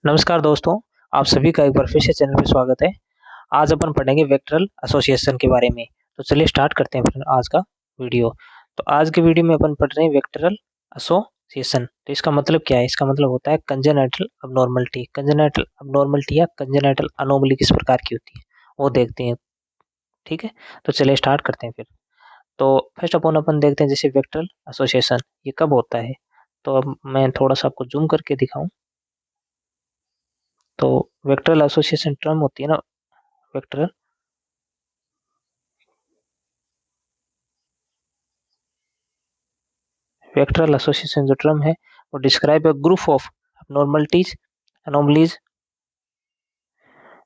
नमस्कार दोस्तों, आप सभी का एक बार फिर से चैनल पे स्वागत है। आज अपन पढ़ेंगे वेक्टरल एसोसिएशन के बारे में। तो चलिए स्टार्ट करते हैं फिर आज का वीडियो। तो आज के वीडियो में अपन पढ़ रहे हैं वेक्टरल एसोसिएशन। तो इसका मतलब क्या है? इसका मतलब होता है कंजेनाइटल अबनॉर्मलिटी। कंजेनाइटल अबनॉर्मलिटी या कंजेनाइटल अनोमली किस प्रकार की होती है वो देखते हैं। ठीक है, तो चलिए स्टार्ट करते हैं फिर। तो फर्स्ट ऑफ ऑल अपन देखते हैं जैसे वेक्टरल एसोसिएशन ये कब होता है। तो अब मैं थोड़ा सा आपको जूम करके दिखाऊं। तो वेक्टरल एसोसिएशन टर्म होती है ना, वेक्टरल वेक्टरल एसोसिएशन जो टर्म है वो describe a group of abnormalities anomalies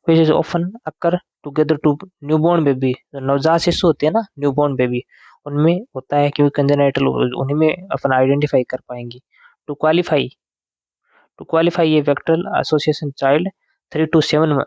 which is often occur together to newborn baby. जो नवजात शिशु होते हैं ना, न्यूबॉर्न बेबी, उनमें होता है क्योंकि कंजेनाइटल उन्हीं में अपन आइडेंटिफाई कर पाएंगे। टू क्वालिफाई टू क्वालिफाई ये VACTERL association child 3 to 7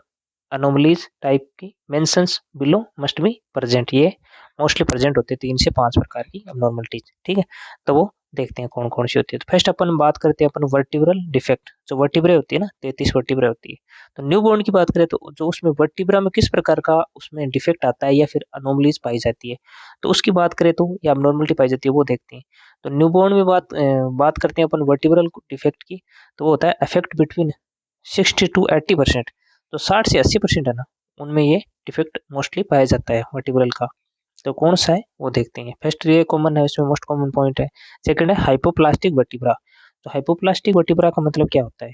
anomalies type की mentions below must be present. ये मोस्टली प्रेजेंट होते हैं 3 से 5 प्रकार की अबनॉर्मलिटीज। ठीक है, तो वो देखते हैं कौन कौन सी होती है। तो फर्स्ट अपन बात करते हैं अपन वर्टिब्रल डिफेक्ट। जो वर्टिब्रे होती है ना, 33 वर्टिब्रे होती है। तो न्यू बॉर्न की बात करें तो जो उसमें वर्टिब्रा में किस प्रकार का उसमें डिफेक्ट आता है या फिर अनोमलीज पाई जाती है, तो उसकी बात करें तो या अबनॉर्मलिटी पाई जाती है वो देखते हैं। तो न्यू बॉर्न में बात करते हैं अपन वर्टिब्रल डिफेक्ट की। तो वो होता है अफेक्ट बिटवीन 60 to 80%। तो 60 से 80% है ना, उनमें ये डिफेक्ट मोस्टली पाया जाता है वर्टिब्रल का। तो कौन सा है वो देखते हैं। फर्स्ट ये कॉमन है, इसमें मोस्ट कॉमन पॉइंट है। सेकंड है हाइपोप्लास्टिक वर्टिब्रा। तो हाइपोप्लास्टिक वर्टिब्रा का मतलब क्या होता है?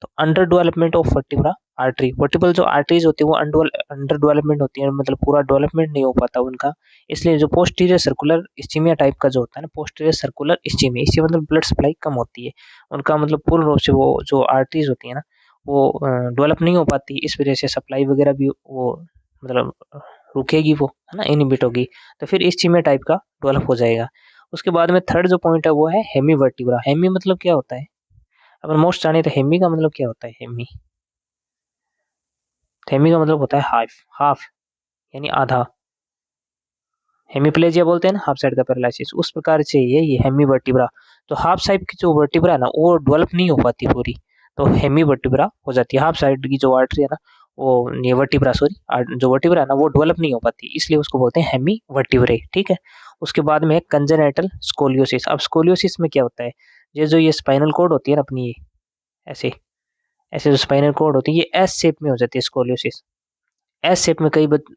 तो under development of vertebra artery. Vertebral जो आर्टरीज होती है वो अंडर डेवलपमेंट होती है, मतलब पूरा डेवलपमेंट नहीं हो पाता उनका। इसलिए जो पोस्टीरियर सर्कुलर इस्चीमिया टाइप का जो होता है ना, पोस्टीरियर सर्कुलर इस्चीमिया, इससे मतलब ब्लड सप्लाई कम होती है उनका, मतलब पूर्ण रूप से वो जो आर्टरीज होती है ना वो डेवलप नहीं हो पाती। इस वजह से सप्लाई वगैरह भी वो मतलब रुकेगी, वो है ना, इनहिबिट होगी। तो फिर इस चीमे टाइप का डेवलप हो जाएगा। उसके बाद में थर्ड जो पॉइंट है वो है हेमी वर्टिब्रा। हेमी मतलब क्या होता है? अपन मोस्ट जाने तो हेमी का मतलब क्या होता है। हेमी हेमी का मतलब होता है हाफ। हाफ यानी आधा। हेमीप्लेजिया बोलते हैं ना, हाफ साइड का पैरालिसिस, उस प्रकार से ये हेमी वर्टिब्रा। तो हाफ साइड की जो वर्टिब्रा है ना वो डेवलप नहीं हो पाती पूरी, तो हेमी वर्टिब्रा हो जाती है। हाफ साइड की जो आर्टरी है ना, वो ये वर्टिब्रा सॉरी जो वर्टिब्रा है ना वो डेवलप नहीं हो पाती, इसलिए उसको बोलते हैं हेमी वर्टिब्रे। ठीक है, उसके बाद में है कंजेनाइटल स्कोलियोसिस। अब स्कोलियोसिस में क्या होता है? ये जो ये स्पाइनल कोड होती है ना अपनी, ये ऐसे ऐसे जो स्पाइनल कोड होती है ये एस शेप में हो जाती है स्कोलियोसिस। एस शेप में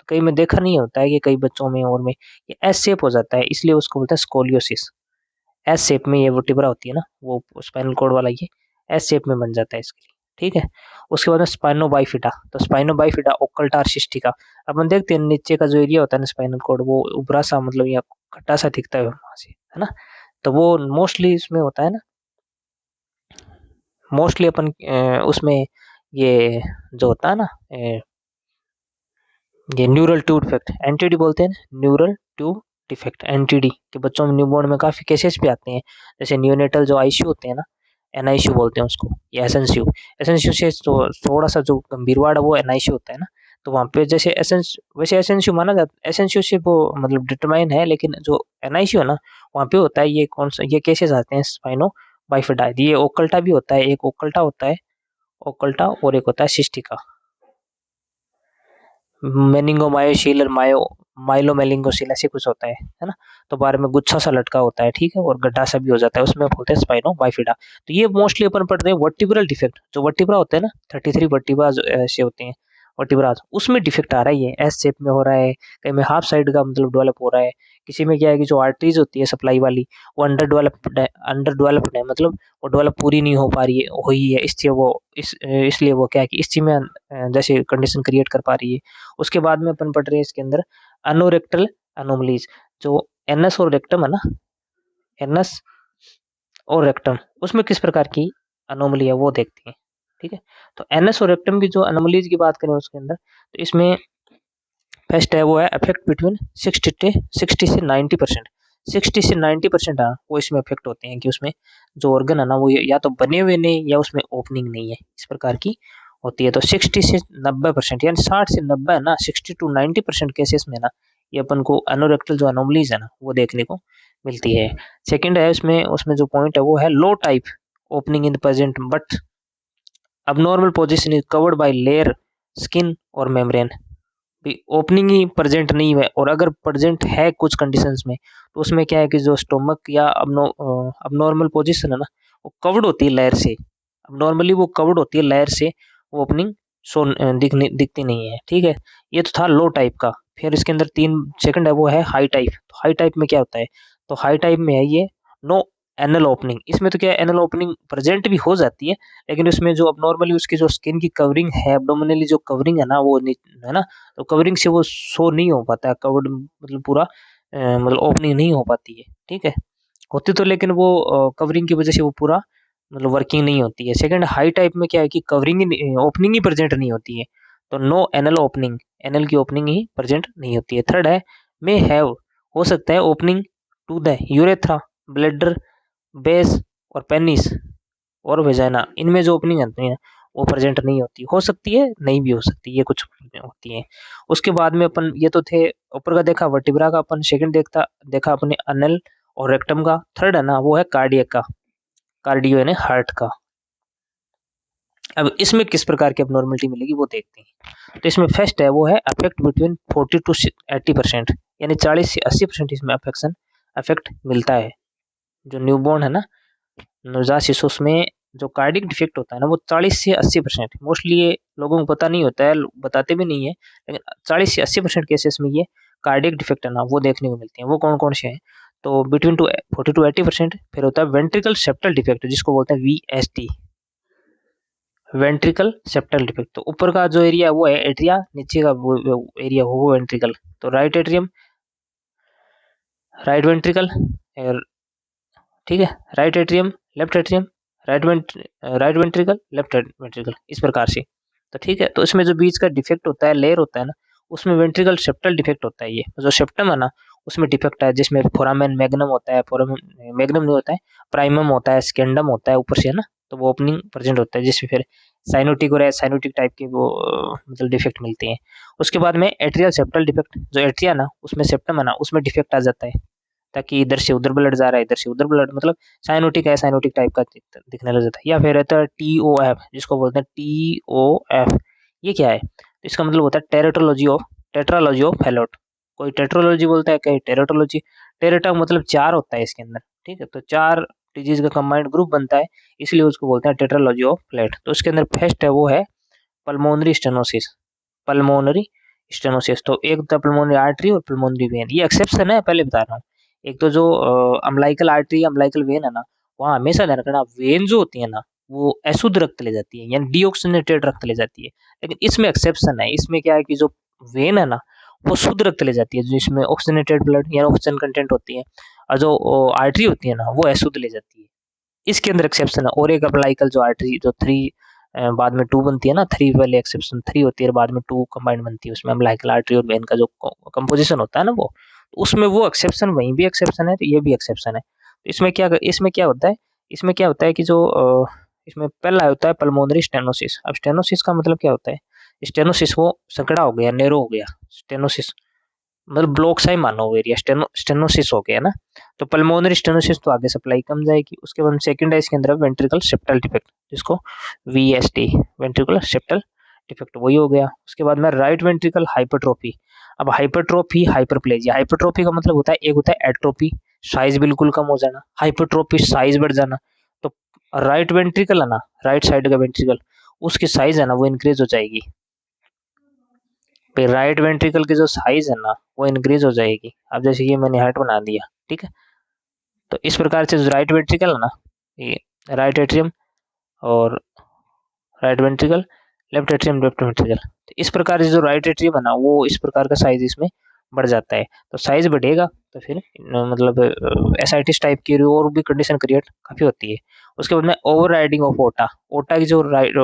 कई में देखा नहीं होता है कि कई बच्चों में और में ये एस शेप हो जाता है, इसलिए उसको बोलते हैं स्कोलियोसिस। एस शेप में ये वर्टिब्रा होती है ना, वो स्पाइनल कॉर्ड वाला ये एस शेप में बन जाता है इसके लिए। ठीक है, उसके बाद में स्पाइनो बाइफिटा। तो स्पाइनो बाइफिटा ओक्कल्टार सिस्टिका। अपन देखते हैं नीचे का जो एरिया होता है ना स्पाइनल कॉर्ड, वो उभरा सा मतलब या खट्टा सा दिखता है वहां से, है ना। तो वो मोस्टली इसमें होता है ना, मोस्टली अपन उसमें ये जो होता है ना ये न्यूरल ट्यूब डिफेक्ट एनटीडी बोलते हैं ना, न्यूरल ट्यूब डिफेक्ट एनटीडी के बच्चों में न्यूबॉर्न में काफी केसेस भी आते हैं। जैसे न्यूनेटल जो आईसीयू होते हैं ना, एनआईसीयू बोलते हैं उसको, या एसएनसीयू। एसएनसीयू से तो थोड़ा सा जो गंभीर वार्ड है वो एनआईसीयू होता है ना। तो वहाँ पे जैसे एसएनस वैसे एसएनसीयू माना जाता, एसएनसीयू से वो मतलब डिटरमाइन है, लेकिन जो एनआईसीयू है ना वहाँ पे होता है ये कौन सा, ये केसेस आते हैं स्पाइनो बाइफिडा। ये ओकल्टा भी होता है, एक ओकल्टा होता है, ओकल्टा, और एक होता है सिस्टिका। मेनिंगोमायोसील और माइलोमेलिंगोसील ऐसे कुछ होता है ना। तो बाहर में गुच्छा सा लटका होता है, ठीक है, और गड्ढा सा भी हो जाता है, उसमें बोलते हैं स्पाइनो बाइफिडा। तो ये मोस्टली अपन पढ़ते हैं वर्टिब्रल डिफेक्ट। जो वर्टिब्रा होते हैं ना, 33 वर्टिब्रा ऐसे होते हैं वर्टिब्रा, उसमें डिफेक्ट आ रहा है, ये एस शेप में हो रहा है, कहीं में हाफ साइड का मतलब डेवलप हो रहा है। किसी में क्या है कि जो आर्टरीज होती है सप्लाई वाली वो अंडर डेवलप्ड है, मतलब वो डेवलप पूरी नहीं हो पा रही है, हुई है, इसलिए वो क्या है कि इस चीज में जैसे कंडीशन क्रिएट कर पा रही है। उसके बाद में अपन पढ़ रहे हैं इसके अंदर अनोरेक्टल अनोमलीज। जो एनएस और रेक्टम है ना, एनएस और रेक्टम, उसमें किस प्रकार की अनोमली है वो देखते हैं। ठीक है, तो एनएस और रेक्टम की जो अनोमलीज की बात करें उसके अंदर, तो इसमें फर्स्ट है वो है अफेक्ट बिटवीन 60 से 90%। 60 से 90% हाँ वो इसमें अफेक्ट होते हैं कि उसमें जो ऑर्गन है ना वो या तो बने हुए नहीं या उसमें ओपनिंग नहीं है, इस प्रकार की होती है। तो 60 से 90% यानी 60 से 90 है ना, 60 to 90% केसेस में ना ये अपन को एनोरेक्टल जो अनोमलीज है ना वो देखने को मिलती है। सेकंड है उसमें उसमें जो पॉइंट है वो है low type opening in the present but abnormal position is covered by layer skin और मेम्ब्रेन। ओपनिंग ही प्रेजेंट नहीं है, और अगर प्रेजेंट है कुछ कंडीशंस में तो उसमें क्या है कि जो स्टोमक या अबनॉर्मल पोजीशन है ना, वो कवर्ड होती है लेयर से। अब नॉर्मली वो कवर्ड होती है लेयर से, वो ओपनिंग शो दिखती नहीं है। ठीक है, ये तो था लो टाइप का। फिर इसके अंदर तीन सेकंड है, वो है हाई टाइप। तो हाई टाइप में क्या होता है, तो हाई टाइप में है ये नो एनल ओपनिंग। इसमें तो क्या है, एनल ओपनिंग प्रेजेंट भी हो जाती है, लेकिन उसमें जो अब नॉर्मली उसकी जो स्किन की कवरिंग है, एब्डोमिनली जो कवरिंग है ना, वो है ना, तो कवरिंग से वो शो नहीं हो पाता है, कवर्ड मतलब पूरा मतलब ओपनिंग नहीं हो पाती है। ठीक है, होती तो, लेकिन वो कवरिंग की वजह से वो पूरा मतलब वर्किंग नहीं होती है। सेकंड हाई टाइप में क्या है कि कवरिंग ही ओपनिंग ही प्रेजेंट नहीं होती है, तो नो एनल ओपनिंग, एनल की ओपनिंग ही प्रेजेंट नहीं होती है। थर्ड है मे हैव, हो सकता है opening to the urethra, bladder, base और पेनिस और वेजाइना, इनमें जो ओपनिंग आती है वो प्रेजेंट नहीं होती। हो सकती है, नहीं भी हो सकती, ये कुछ होती है। उसके बाद में अपन ये तो थे ऊपर का देखा वर्टिब्रा का, अपन सेकंड देखा अपने अनल और रेक्टम का। थर्ड है ना, वो है कार्डियक का, कार्डियो यानी हार्ट का। अब इसमें किस प्रकार की अबनॉर्मलिटी मिलेगी वो देखते हैं। तो इसमें फर्स्ट है, वो है अफेक्ट बिटवीन 40 टू 80%, यानी 40 से 80% इसमें अफेक्शन अफेक्ट मिलता है। जो न्यूबॉर्न है ना, नवजात शिशु में जो कार्डिक डिफेक्ट होता है ना, वो 40 से 80%, मोस्टली ये लोगों को पता नहीं होता है, बताते भी नहीं है, लेकिन 40 से 80% केसेस में ये कार्डिक डिफेक्ट है ना, वो देखने को मिलते हैं। वो कौन कौन से हैं, तो बिटवीन टू 40 to 80%। फिर होता है वेंट्रिकल सेप्टल डिफेक्ट, जिसको बोलते हैं VSD, वेंट्रिकल सेप्टल डिफेक्ट। तो ऊपर का जो एरिया वो है एट्रिया, नीचे का वो एरिया वो वेंट्रिकल। तो राइट एट्रियम, राइट वेंट्रिकल, ठीक है, right atrium, left atrium, right ventricle, left ventricle, इस प्रकार से। तो ठीक है, तो इसमें जो बीच का डिफेक्ट होता है, लेयर होता है ना, उसमें वेंट्रिकल सेप्टल डिफेक्ट होता है। ये जो सेप्टम है ना, उसमें डिफेक्ट है, जिसमें फोरामेन मैग्नम होता है, फोरामेन मैग्नम नहीं होता है, प्राइमम होता है, स्केंडम होता है ऊपर से, है ना, तो वो ओपनिंग प्रेजेंट होता है, जिसमें फिर साइनोटिक और साइनोटिक टाइप के वो मतलब डिफेक्ट मिलते हैं। उसके बाद में एट्रियल सेप्टल डिफेक्ट, जो एट्रिया ना, उसमें सेप्टम है ना, उसमें डिफेक्ट आ जाता है, ताकि इधर से उधर ब्लड जा रहा है, इधर से उधर ब्लड, मतलब साइनोटिक है, साइनोटिक टाइप का दिखने लग जाता है। या फिर रहता है TOF, जिसको बोलते हैं TOF। ये क्या है, तो इसका मतलब होता है टेट्रालॉजी ऑफ फैलोट। कोई टेट्रोलॉजी बोलता है, कहीं टेरेटोलॉजी। टेरेटा मतलब चार होता है इसके अंदर। ठीक है, तो चार डिजीज का कंबाइंड ग्रुप बनता है, इसलिए उसको बोलते हैं टेट्रालॉजी ऑफ फ्लैट। तो उसके अंदर फर्स्ट है, वो है पल्मोनरी स्टेनोसिस। पल्मोनरी स्टेनोसिस, तो एक होता है पल्मोनरी आर्टरी और पल्मोनरी वेन, ये एक्सेप्शन है, पहले बता रहा हूँ। एक तो जो अम्लाइकल आर्टरी, अम्लाइकल वेन है ना, वहाँ हमेशा ध्यान रखना, वेन जो होती है ना, वो अशुद्ध रक्त ले जाती है, यानी डीऑक्सीनेटेड रक्त ले जाती है। लेकिन इसमें एक्सेप्शन है, इसमें क्या है कि जो वेन है ना, वो शुद्ध रक्त ले जाती है, जिसमें ऑक्सीनेटेड ब्लड या ऑक्सीजन कंटेंट होती है, और जो आर्टरी होती है ना, वो अशुद्ध ले जाती है। इसके अंदर एक्सेप्शन है। और एक अम्लाइकल जो आर्टरी, जो थ्री बाद में टू बनती है ना, थ्री पहले एक्सेप्शन थ्री होती है और बाद में टू कंबाइंड बनती है, उसमें अम्लाइकल आर्टरी और वेन का जो कंपोजिशन होता है ना, वो तो उसमें वो एक्सेप्शन, वहीं भी एक्सेप्शन है, तो ये भी एक्सेप्शन है। तो इसमें क्या होता है, इसमें क्या होता है कि जो इसमें पहला होता है पल्मोनरी स्टेनोसिस। अब स्टेनोसिस का मतलब क्या होता है, स्टेनोसिस वो संकड़ा हो गया, नेरो हो गया, स्टेनोसिस मतलब ब्लॉक सा ही मानो वो एरिया, स्टेनोसिस हो गया ना। तो पल्मोनरी स्टेनोसिस तो आगे सप्लाई कम जाएगी। उसके बाद सेकंड है इसके अंदर वेंट्रिकल सेप्टल डिफेक्ट, जिसको VSD, वेंट्रिकुलर सेप्टल डिफेक्ट, वही हो गया। उसके बाद में राइट वेंट्रिकल हाइपरट्रोफी। अब हाइपरट्रोफी, हाइपरप्लेजिया, हाइपरट्रोफी का मतलब होता है, एक होता है एट्रोपी, साइज बिल्कुल कम हो जाना, हाइपरट्रोफी साइज बढ़ जाना। तो राइट वेंट्रिकल है ना, राइट साइड का वेंट्रिकल, उसकी साइज है ना, वो इंक्रीज हो जाएगी। फिर राइट वेंट्रिकल की जो साइज है ना, वो इंक्रीज हो जाएगी। अब जैसे ये मैंने हार्ट बना दिया, ठीक है, तो इस प्रकार से जो राइट वेंट्रिकल है ना, ये राइट एट्रियम और right ventricle, left atrium, left ventricle, तो इस प्रकार से जो राइट एट्रियम है ना, वो इस प्रकार का साइज इसमें बढ़ जाता है। तो साइज बढ़ेगा तो फिर मतलब एसाइटिस टाइप की और भी कंडीशन क्रिएट काफी होती है। उसके बाद में ओवर राइडिंग ऑफ ओटा। ओटा की जो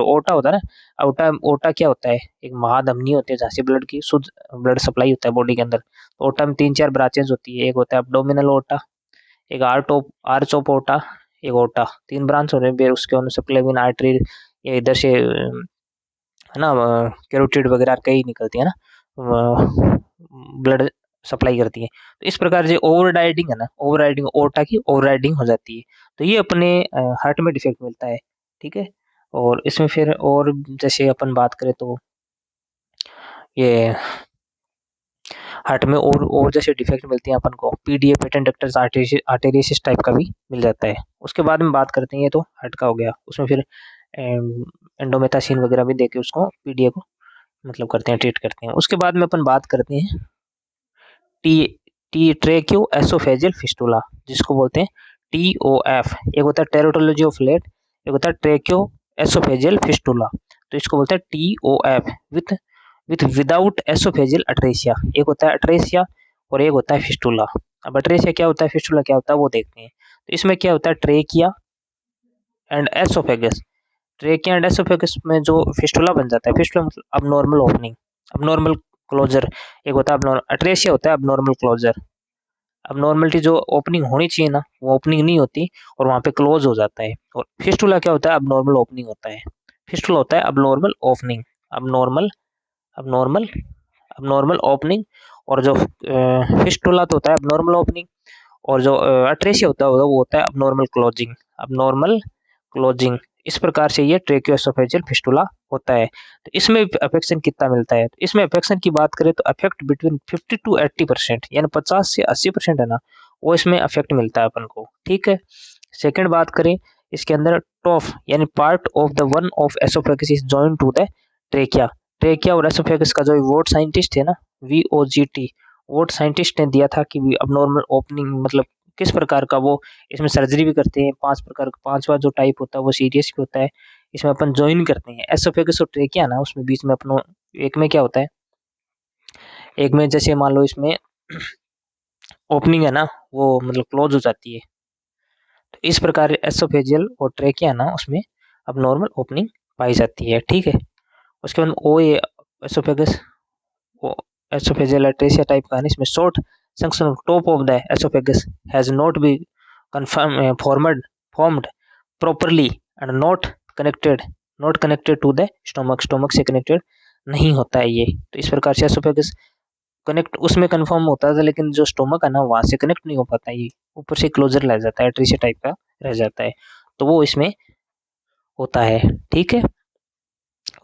ओटा होता है ना, ओटा ओटा क्या होता है, एक महाधमनी होती है जहाँ से ब्लड की शुद्ध ब्लड सप्लाई होता है बॉडी के अंदर। तो ओटा में तीन चार ब्रांचेज होती है, एक होता है एब्डोमिनल ओटा, एक आर्च ऑफ ओटा, एक ओटा, तीन ब्रांच होने फिर उसके अनुसार सप्लेविन आर्टरी, या इधर से है ना कैरोटिड वगैरह कई निकलती है ना, ब्लड सप्लाई करती है। तो इस प्रकार से ओवर राइडिंग है ना, ओवर राइडिंग ओटा की ओवर राइडिंग हो जाती है। तो ये अपने हार्ट में डिफेक्ट मिलता है। ठीक है, और इसमें फिर और जैसे अपन बात करें तो ये हार्ट में और जैसे डिफेक्ट मिलते हैं अपन को, पीडीए पेटेंट डक्टर्स आर्टेरियसिस टाइप का भी मिल जाता है। उसके बाद में बात करते हैं, ये तो हार्ट का हो गया, उसमें फिर एंडोमेथासिन वगैरह भी देके उसको पीडीए को मतलब करते हैं, ट्रीट करते हैं। उसके बाद में अपन बात करते हैं टी टी ट्रेक्यो एसोफेजियल फिस्टुला, जिसको बोलते हैं टीओएफ। एक होता है टेरोटोलॉजी ऑफ लेट, एक होता है ट्रेक्यो एसोफेजियल फिस्टुला। तो इसको बोलते हैं टीओएफ विथ विदाउट एसोफेजियल अट्रेसिया। एक होता है अट्रेसिया और एक होता है फिस्टुला। अब अट्रेसिया क्या होता है, फिस्टुला क्या होता है, वो देखते हैं। तो इसमें क्या होता है, trachea and oesophagus. Trachea and oesophagus में जो फिस्टुला बन जाता है, फिस्टुला मतलब अबनॉर्मल ओपनिंग, अबनॉर्मल क्लोजर। एक होता है अबनॉर्मल, अट्रेसिया होता है अबनॉर्मल क्लोजर। अबनॉर्मलिटी जो ओपनिंग होनी चाहिए ना, वो ओपनिंग नहीं होती और वहां पे क्लोज हो जाता है। और फिस्टुला क्या होता है, अबनॉर्मल ओपनिंग होता है। फिस्टुला होता है abnormal opening, abnormal abnormal abnormal opening. और जो फिस्टुला तो होता है अबनॉर्मल ओपनिंग, और जो अट्रेसिया होता है वो होता है अबनॉर्मल क्लोजिंग, अबनॉर्मल क्लोजिंग। इस प्रकार से ये ट्रेकियोएसोफेजियल फिस्टुला होता है। तो इसमें अफेक्शन कितना मिलता है, तो इसमें अफेक्शन की बात करें तो अफेक्ट बिटवीन 50 to 80%, यानी 50 से 80% है ना, वो इसमें अफेक्ट मिलता है अपन को। ठीक है। सेकंड बात करें, इसके अंदर टॉफ यानी part of the one of oesophagus is joint to the trachea. Trachea और एसोफेगस का जो वोट साइंटिस्ट है ना, VOGT, वोट साइंटिस्ट ने दिया था कि अबनॉर्मल ओपनिंग मतलब किस प्रकार का, वो इसमें सर्जरी भी करते हैं। 5 प्रकार का, 5वां जो टाइप होता है वो सीरियस भी होता है। इसमें अपन ज्वाइन करते हैं एसोफेगस और ट्रेकिया ना, उसमें बीच में अपनो एक में क्या होता है, एक में जैसे मान लो इसमें ओपनिंग है ना, वो मतलब क्लोज हो जाती है। तो इस प्रकार एसोफेजियल और ट्रेकिया ना, उसमें अब नॉर्मल ओपनिंग पाई जाती है। ठीक है। उसके बाद ओ ए एसोफेगस, वो एसोफेजियल अट्रेसिया टाइप का है, इसमें short section of top of the esophagus has not been formed properly and not connected to the stomach से connected नहीं होता है ये। तो इस प्रकार से एसोफेगस कनेक्ट उसमें कंफर्म होता था, लेकिन जो स्टोमक है ना, वहां से कनेक्ट नहीं हो पाता, ये ऊपर से क्लोजर रह जाता है, ट्रीसे टाइप का रह जाता है। तो वो इसमें होता है। ठीक है।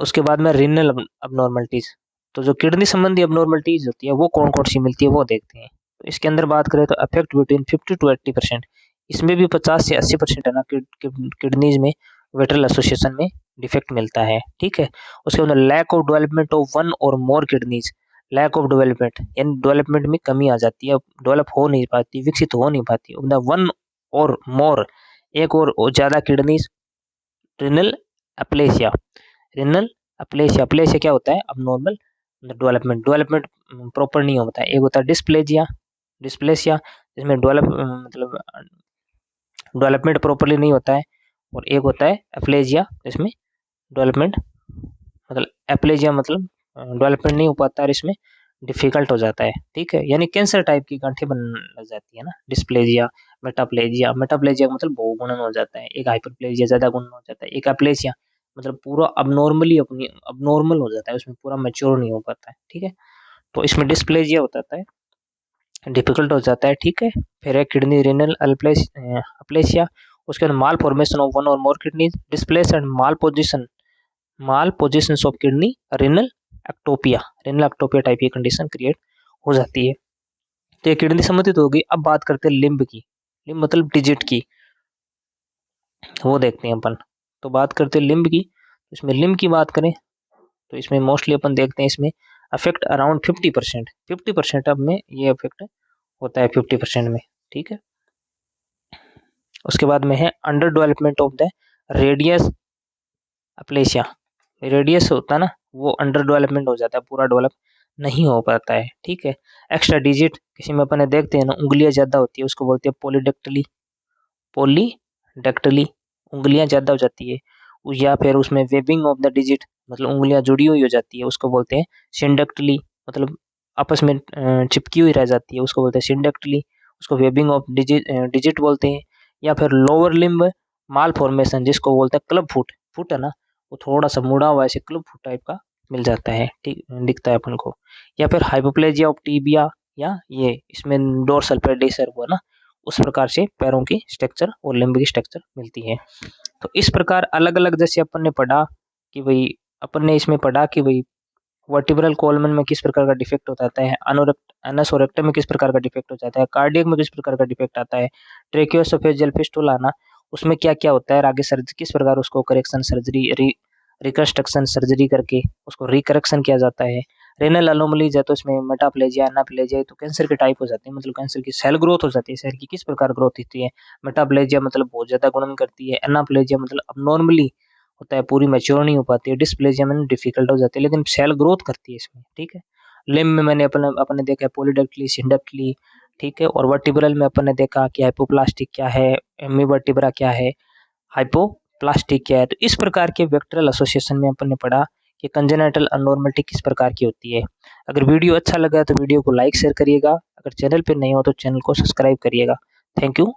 उसके बाद में रीनल अबनॉर्मलिटीज, तो जो किडनी संबंधी अबनॉर्मलिटीज होती है वो कौन कौन सी मिलती है वो देखते हैं। तो इसके अंदर बात करें तो अफेक्ट बिटवीन 50 to 80%, इसमें भी 50 से 80% है ना, किडनीज में वेट्रल एसोसिएशन में डिफेक्ट मिलता है। ठीक है। उसके अंदर lack of development of one और more kidneys, lack of development यानी डेवलपमेंट में कमी आ जाती है, डेवलप हो नहीं पाती, विकसित हो नहीं पाती। वन और मोर, एक और ज्यादा किडनीज, रिनल अप्लेसिया, रिनल अप्लेसिया। अप्लेसिया क्या होता है, अब नॉर्मल डेवलपमेंट, प्रॉपर नहीं होता है। एक होता है डिस्प्लेजिया, डिस्प्लेसिया जिसमें मतलब डेवलपमेंट प्रॉपरली नहीं होता है। और एक होता है एप्लेजिया जिसमें डेवलपमेंट मतलब एप्लेजिया मतलब डेवलपमेंट नहीं हो पाता और इसमें डिफिकल्ट हो जाता है। ठीक है। यानी कैंसर टाइप की गांठें बनने लग जाती है ना, डिस्प्लेजिया, मेटाप्लेजिया। मेटाप्लेजिया मतलब बहुगुणन हो जाता है, एक हाइपरप्लेजिया ज्यादा गुणन हो जाता है, एक एप्लेजिया मतलब पूरा अबनॉर्मली अपनी अबनॉर्मल हो जाता है, उसमें पूरा मैच्योर नहीं हो पाता है। ठीक है। तो इसमें डिस्प्लेजिया हो जाता है, डिफिकल्ट हो जाता है। ठीक है। फिर है किडनी रिनल अप्लेसिया। उसके बाद माल फॉर्मेशन ऑफ वन और more kidney displace and malposition of kidney renal ectopia, renal ectopia type की कंडीशन क्रिएट हो जाती है। तो ये किडनी संबंधित होगी। अब बात करते हैं लिम्ब की, लिम्ब मतलब डिजिट की, वो देखते हैं अपन। तो बात करते हैं लिम्ब की। इसमें लिम्ब की बात करें तो इसमें मोस्टली अपन देखते हैं इसमें अफेक्ट अराउंड 50%, 50% अब में ये अफेक्ट होता है 50% में। ठीक है। उसके बाद में है under development of the radius aplasia, radius होता है ना, वो अंडर डेवलपमेंट हो जाता है, पूरा डेवलप नहीं हो पाता है। ठीक है। एक्स्ट्रा डिजिट किसी में अपन देखते हैं ना, उंगलियां ज्यादा होती है, उसको बोलते हैं पॉलीडेक्टली, पॉलीडेक्टली उंगलियां ज्यादा हो जाती है। या फिर उसमें वेबिंग ऑफ द डिजिट मतलब उंगलियां जुड़ी हुई हो जाती है, उसको बोलते हैं सिंडक्टली, मतलब आपस में चिपकी हुई रह जाती है, उसको बोलते हैं सिंडक्टली। उसको वेबिंग ऑफ डिजिट बोलते हैं। या फिर लोअर लिम्ब माल फॉर्मेशन जिसको बोलते हैं क्लब फुट, फुट है ना, वो थोड़ा सा मुड़ा हुआ ऐसे क्लब फुट टाइप का मिल जाता है, ठीक दिखता है अपन को। या फिर हाइपोप्लेजिया ऑफ टीबिया, या ये इसमें डोर्सल पेडिस वो है ना, उस प्रकार से पैरों की स्ट्रक्चर और लिम्ब की स्ट्रक्चर मिलती है। तो इस प्रकार अलग-अलग जैसे अपन ने पढ़ा कि भाई अपन ने इसमें पढ़ा कि भाई वर्टिब्रल कॉलमन में किस प्रकार का डिफेक्ट हो जाता है, एनोसोरेक्टम में किस प्रकार का डिफेक्ट हो जाता है, कार्डियक में किस प्रकार का डिफेक्ट आता है, ट्रेकियोएसोफेजियल फिस्टुला ना उसमें क्या-क्या होता है, आगे सर्जरी किस प्रकार उसको करेक्शन सर्जरी रिकंस्ट्रक्शन सर्जरी करके उसको रिकरेक्शन किया जाता है। रेनल एनोमलीज है तो इसमें मेटाप्लेजिया, एनाप्लेजिया तो कैंसर के टाइप हो जाते हैं, मतलब कैंसर की सेल ग्रोथ हो जाती है, सेल की किस प्रकार ग्रोथ होती है। मेटाप्लेजिया मतलब बहुत ज्यादा गुणन करती है, एनाप्लेजिया मतलब अबनॉर्मली होता है, पूरी मैच्योर नहीं हो पाती है, डिस्प्लेजिया में डिफिकल्ट हो जाती है, लेकिन सेल ग्रोथ करती है इसमें, ठीक है। लिम्ब में मैंने अपने देखा है पोलीडेक्टिली, सिंडेक्टिली, ठीक है। और वर्टिब्रल में अपन ने देखा कि हाइपोप्लास्टिक क्या है, एमीवर्टिब्रा क्या है, हाइपोप्लास्टिक क्या है। तो इस प्रकार के वेक्टरल एसोसिएशन में अपन ने पढ़ा कि कंजेनाइटल अननॉर्मलिटी किस प्रकार की होती है। अगर वीडियो अच्छा लगा तो वीडियो को लाइक शेयर करिएगा, अगर चैनल पे नहीं हो तो चैनल को सब्सक्राइब करिएगा। Thank you.